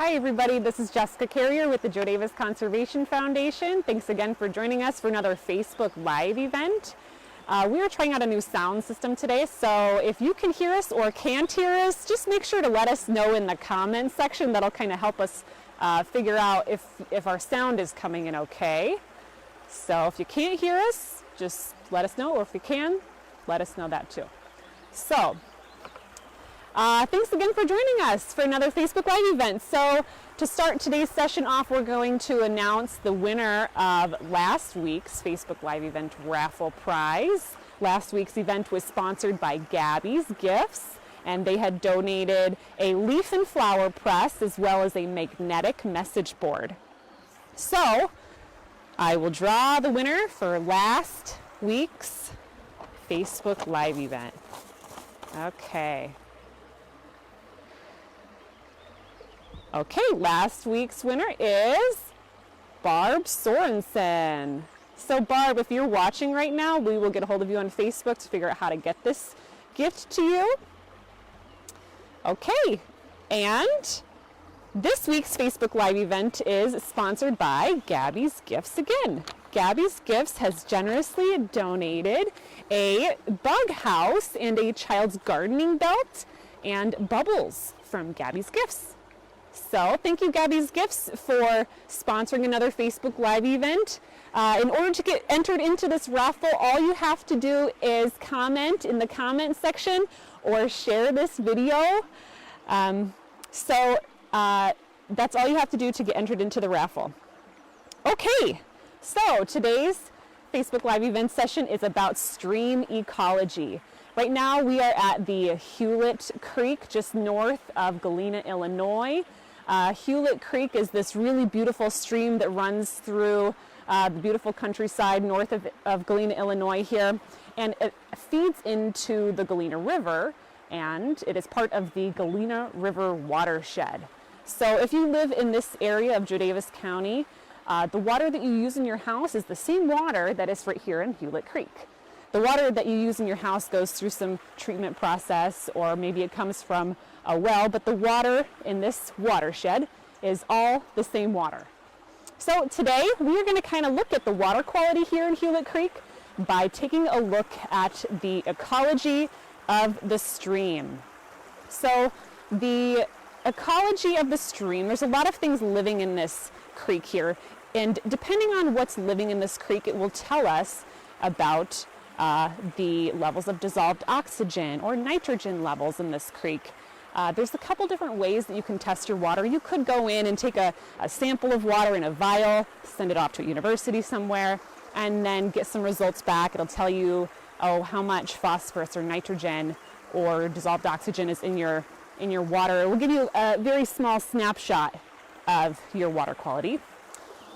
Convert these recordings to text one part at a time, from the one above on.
Hi everybody, this is Jessica Carrier with the Joe Davis Conservation Foundation. Thanks again for joining us for another Facebook Live event. We are trying out a new sound system today, so if you can hear us or can't hear us, just make sure to let us know in the comments section. That'll kind of help us figure out if our sound is coming in okay. So if you can't hear us, just let us know, or if you can, let us know that too. So, thanks again for joining us for another Facebook Live event. So to start today's session off, we're going to announce the winner of last week's Facebook Live event raffle prize. Last week's event was sponsored by Gabby's Gifts, and they had donated a leaf and flower press as well as a magnetic message board. So I will draw the winner for last week's Facebook Live event. Okay. Okay, last week's winner is Barb Sorensen. So Barb, if you're watching right now, we will get a hold of you on Facebook to figure out how to get this gift to you. Okay, and this week's Facebook Live event is sponsored by Gabby's Gifts again. Gabby's Gifts has generously donated a bug house and a child's gardening belt and bubbles from Gabby's Gifts. So thank you, Gabby's Gifts, for sponsoring another Facebook Live event. In order to get entered into this raffle, all you have to do is comment in the comment section or share this video. That's all you have to do to get entered into the raffle. Okay, so today's Facebook Live event session is about stream ecology. Right now we are at the Hewlett Creek just north of Galena, Illinois. Hewlett Creek is this really beautiful stream that runs through the beautiful countryside north of Galena, Illinois here, and it feeds into the Galena River, and it is part of the Galena River watershed. So if you live in this area of Joe Davis County, the water that you use in your house is the same water that is right here in Hewlett Creek. The water that you use in your house goes through some treatment process, or maybe it comes from a well, but the water in this watershed is all the same water. So today we are going to kind of look at the water quality here in Hewlett Creek by taking a look at the ecology of the stream. So the ecology of the stream, there's a lot of things living in this creek here, and depending on what's living in this creek, it will tell us about the levels of dissolved oxygen or nitrogen levels in this creek. There's a couple different ways that you can test your water. You could go in and take a sample of water in a vial, send it off to a university somewhere, and then get some results back. It'll tell you, how much phosphorus or nitrogen or dissolved oxygen is in your water. It will give you a very small snapshot of your water quality.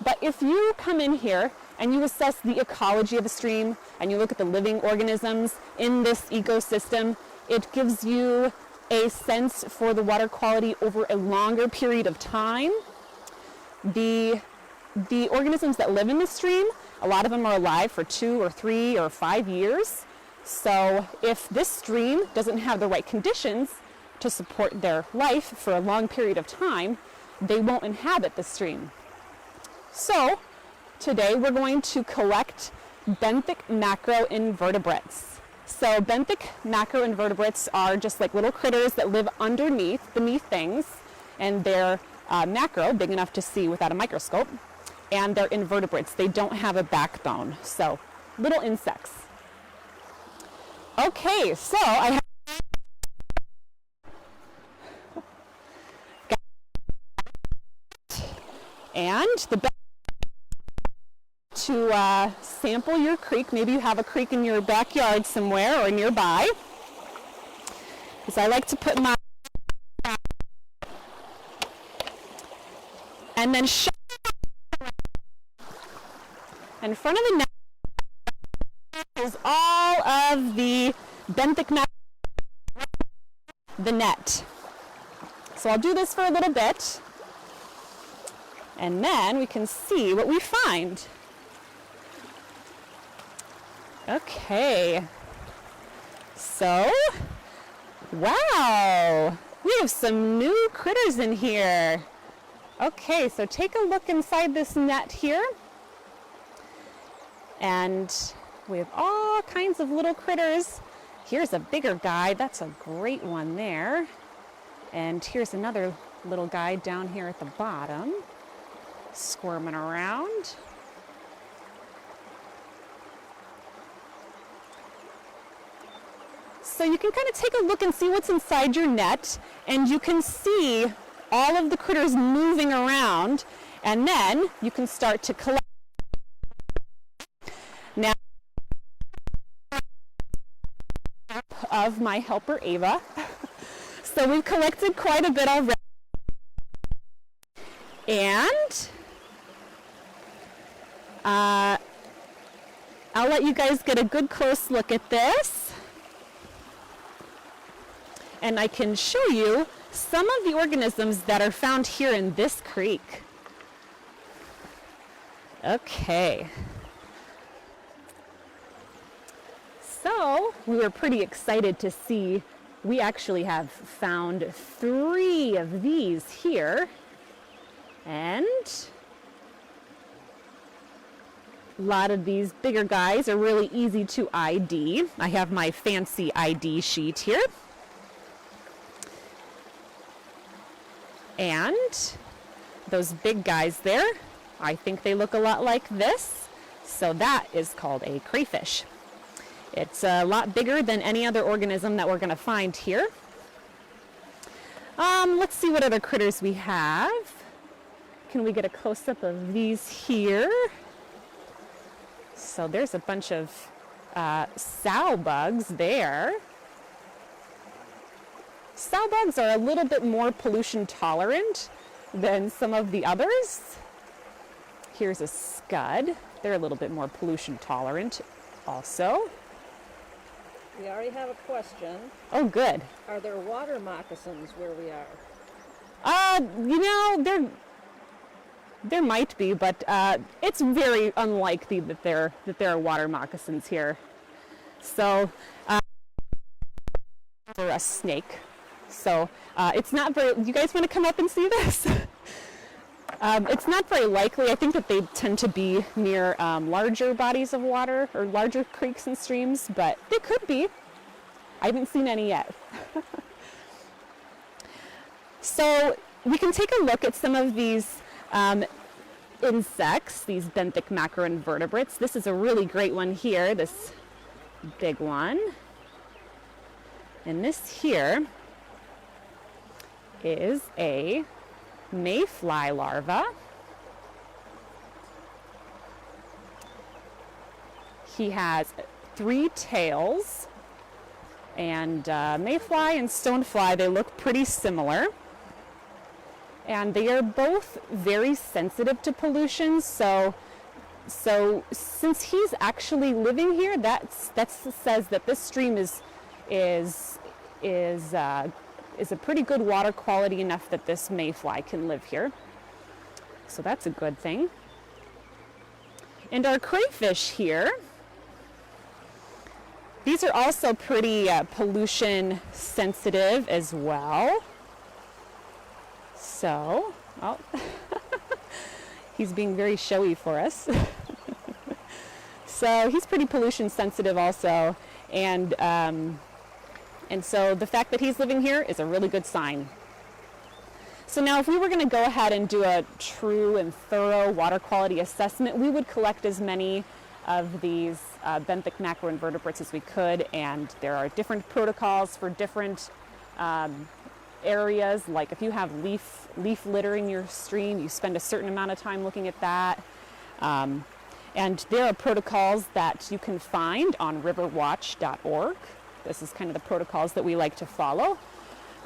But if you come in here and you assess the ecology of the stream and you look at the living organisms in this ecosystem, it gives you a sense for the water quality over a longer period of time. The organisms that live in the stream, a lot of them are alive for 2 or 3 or 5 years. So if this stream doesn't have the right conditions to support their life for a long period of time, they won't inhabit the stream. So today we're going to collect Benthic Macroinvertebrates. So Benthic Macroinvertebrates are just like little critters that live beneath things, and they're macro, big enough to see without a microscope, and they're invertebrates. They don't have a backbone, so little insects. Okay, so I have and the best to sample your creek. Maybe you have a creek in your backyard somewhere or nearby, because I like to put my and then in front of the net is all of the Benthic the net. So I'll do this for a little bit, and then we can see what we find. Okay, so, wow, we have some new critters in here. Okay, so take a look inside this net here. And we have all kinds of little critters. Here's a bigger guy. That's a great one there. And here's another little guy down here at the bottom, squirming around. So you can kind of take a look and see what's inside your net, and you can see all of the critters moving around, and then you can start to collect. Now, of my helper Ava. So we've collected quite a bit already. And I'll let you guys get a good close look at this. And I can show you some of the organisms that are found here in this creek. Okay. So we were pretty excited to see we actually have found 3 of these here. And a lot of these bigger guys are really easy to ID. I have my fancy ID sheet here. And those big guys there, I think they look a lot like this. So that is called a crayfish. It's a lot bigger than any other organism that we're going to find here. Let's see what other critters we have. Can we get a close-up of these here? So there's a bunch of sow bugs there. Sow bugs are a little bit more pollution tolerant than some of the others. Here's a scud. They're a little bit more pollution tolerant also. We already have a question. Oh, good. Are there water moccasins where we are? You know, there might be, but it's very unlikely that there are water moccasins here. So, for a snake. So it's not very. You guys want to come up and see this? It's not very likely. I think that they tend to be near larger bodies of water or larger creeks and streams, but they could be. I haven't seen any yet. So we can take a look at some of these insects, these benthic macroinvertebrates. This is a really great one here, this big one. And this here is a Mayfly larva. He has 3 tails, and Mayfly and stonefly, they look pretty similar. And they are both very sensitive to pollution, so since he's actually living here, that says that this stream is a pretty good water quality, enough that this mayfly can live here. So that's a good thing. And our crayfish here, these are also pretty pollution sensitive as well. So, oh, he's being very showy for us. So he's pretty pollution sensitive also, and so the fact that he's living here is a really good sign. So now if we were going to go ahead and do a true and thorough water quality assessment, we would collect as many of these benthic macroinvertebrates as we could, and there are different protocols for different areas. Like if you have leaf littering your stream, you spend a certain amount of time looking at that. And there are protocols that you can find on riverwatch.org. This is kind of the protocols that we like to follow.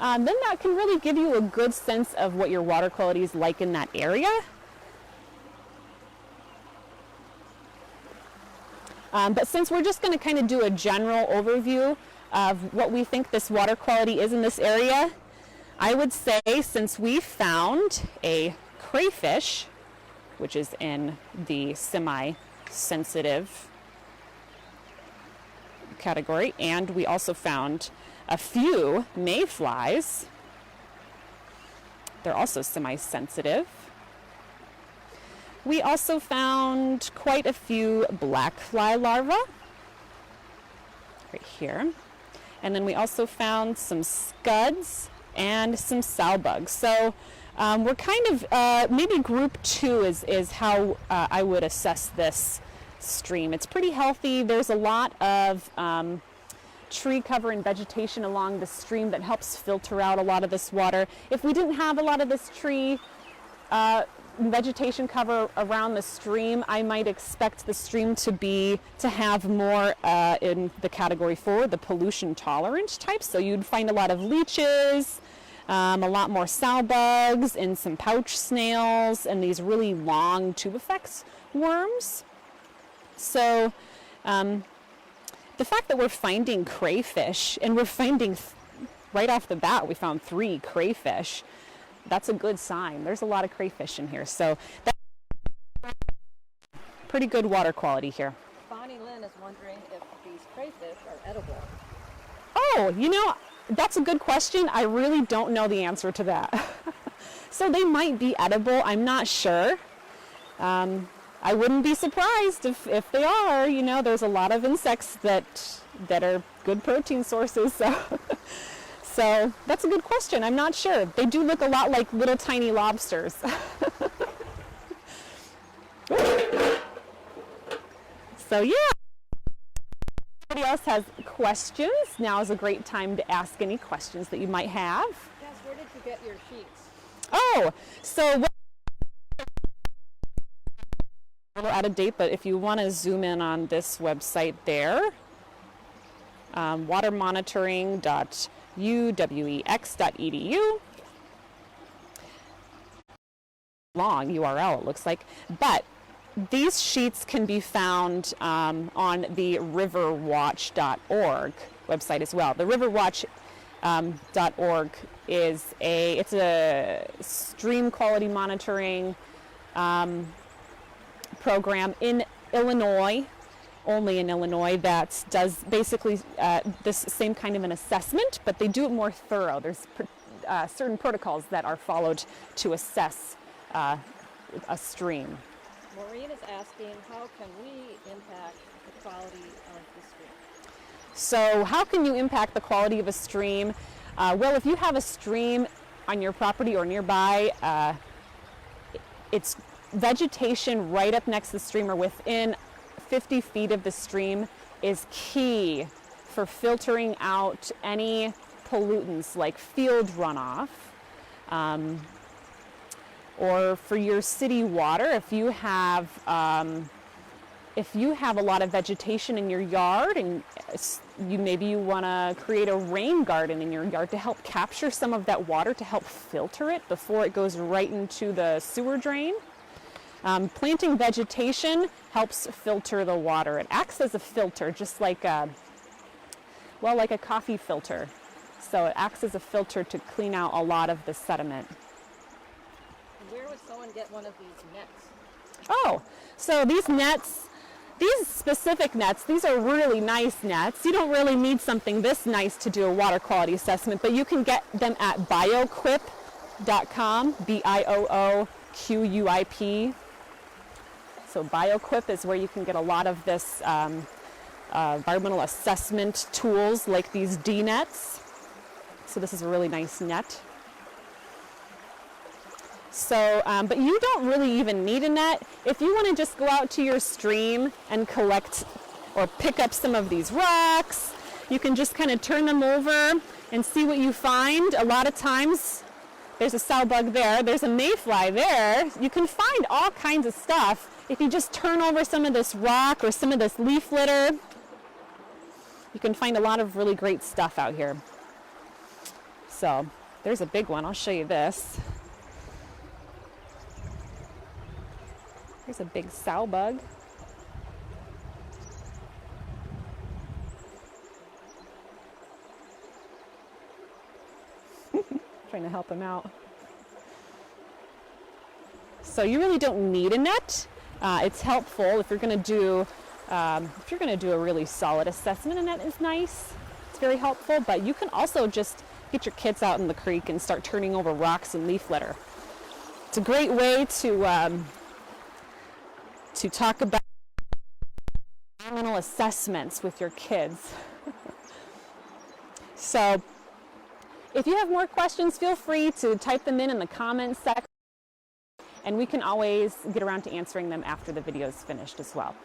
Then that can really give you a good sense of what your water quality is like in that area. But since we're just going to kind of do a general overview of what we think this water quality is in this area, I would say since we found a crayfish, which is in the semi-sensitive category, and we also found a few mayflies. They're also semi-sensitive. We also found quite a few black fly larvae right here. And then we also found some scuds and some sow bugs. So we're kind of, maybe group 2 is how I would assess this stream. It's pretty healthy. There's a lot of tree cover and vegetation along the stream that helps filter out a lot of this water. If we didn't have a lot of this tree vegetation cover around the stream, I might expect the stream to have more in the category 4, the pollution tolerant type. So you'd find a lot of leeches, a lot more sow bugs, and some pouch snails, and these really long tubifex worms. So the fact that we're finding crayfish, and we're finding right off the bat, we found 3 crayfish. That's a good sign. There's a lot of crayfish in here. So that's pretty good water quality here. Bonnie Lynn is wondering if these crayfish are edible. Oh, you know, that's a good question. I really don't know the answer to that. So they might be edible. I'm not sure. I wouldn't be surprised if they are. You know, there's a lot of insects that are good protein sources. So that's a good question. I'm not sure. They do look a lot like little tiny lobsters. So yeah. If anybody else has questions, now is a great time to ask any questions that you might have. Yes, where did you get your sheets? Oh, so a little out of date, but if you want to zoom in on this website there, watermonitoring.uwex.edu. Long URL, it looks like, but these sheets can be found on the riverwatch.org website as well. The riverwatch.org is it's a stream quality monitoring program in Illinois, only in Illinois, that does basically this same kind of an assessment, but they do it more thorough. There's certain protocols that are followed to assess a stream. Maureen is asking, how can we impact the quality of the stream? So how can you impact the quality of a stream? Well, if you have a stream on your property or nearby, it's vegetation right up next to the stream or within 50 feet of the stream is key for filtering out any pollutants like field runoff. Or for your city water, if you have a lot of vegetation in your yard, and maybe you want to create a rain garden in your yard to help capture some of that water to help filter it before it goes right into the sewer drain. Planting vegetation helps filter the water. It acts as a filter, just like like a coffee filter. So it acts as a filter to clean out a lot of the sediment. Where would someone get one of these nets? Oh, so these nets, these specific nets, these are really nice nets. You don't really need something this nice to do a water quality assessment, but you can get them at bioquip.com, BIOOQUIP. So BioQuip is where you can get a lot of this environmental assessment tools like these D-nets. So this is a really nice net. So, but you don't really even need a net. If you want to just go out to your stream and collect or pick up some of these rocks, you can just kind of turn them over and see what you find. A lot of times, there's a sow bug there, there's a mayfly there. You can find all kinds of stuff if you just turn over some of this rock or some of this leaf litter. You can find a lot of really great stuff out here. So, there's a big one. I'll show you this. Here's a big sow bug. Trying to help him out. So you really don't need a net. It's helpful if you're going to do a really solid assessment. A net is nice. It's very helpful. But you can also just get your kids out in the creek and start turning over rocks and leaf litter. It's a great way to to talk about environmental assessments with your kids. So if you have more questions, feel free to type them in the comments section, and we can always get around to answering them after the video is finished as well.